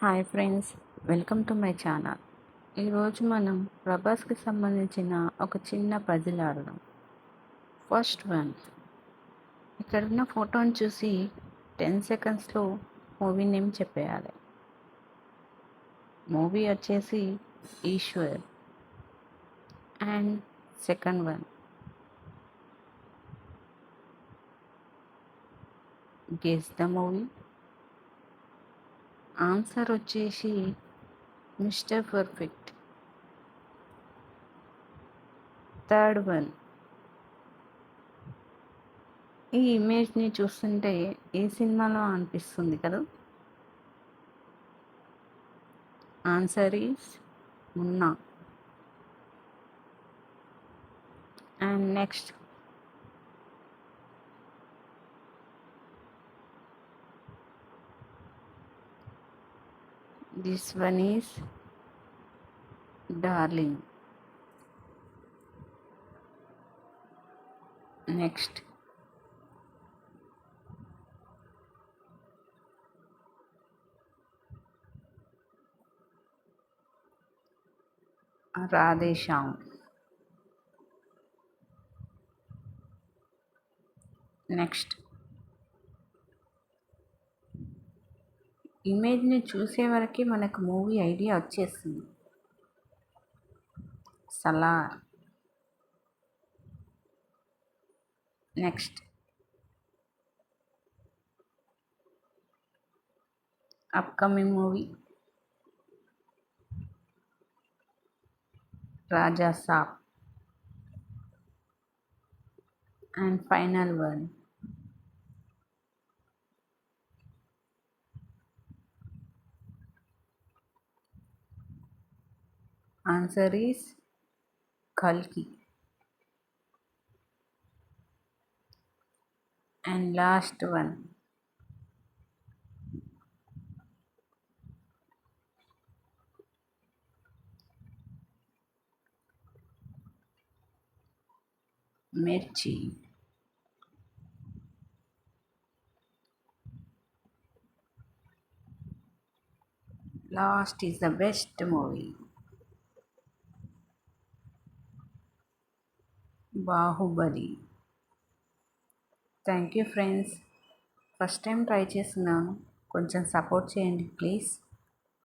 Hi friends, welcome to my channel. ఈరోజు మనం ప్రభాస్కి సంబంధించిన ఒక చిన్న పజిల్ ఆడదాం. ఫస్ట్ వన్, ఇక్కడున్న ఫోటోని చూసి 10 సెకండ్స్లో మూవీ నేమ్ చెప్పేయాలి. మూవీ వచ్చేసి Eeshwar. And second one, guess the movie. Answer వచ్చేసి మిస్టర్ పర్ఫెక్ట్. థర్డ్ వన్, ఈ ఇమేజ్ని చూస్తుంటే ఏ సినిమాలో అనిపిస్తుంది కదా? Answer is Munna. And next, this one is darling. Next, Radhesham. Next, ఇమేజ్ని చూసే వరకు మనకు మూవీ ఐడియా వచ్చేస్తుంది. Salaar. Next, upcoming movie Raja Saab. And final one, answer is కల్కి. And last one, Mirchi. Last is the best movie, Baahubali. Thank you friends. First time try చేస్తున్నాను, కొంచెం support చేయండి please.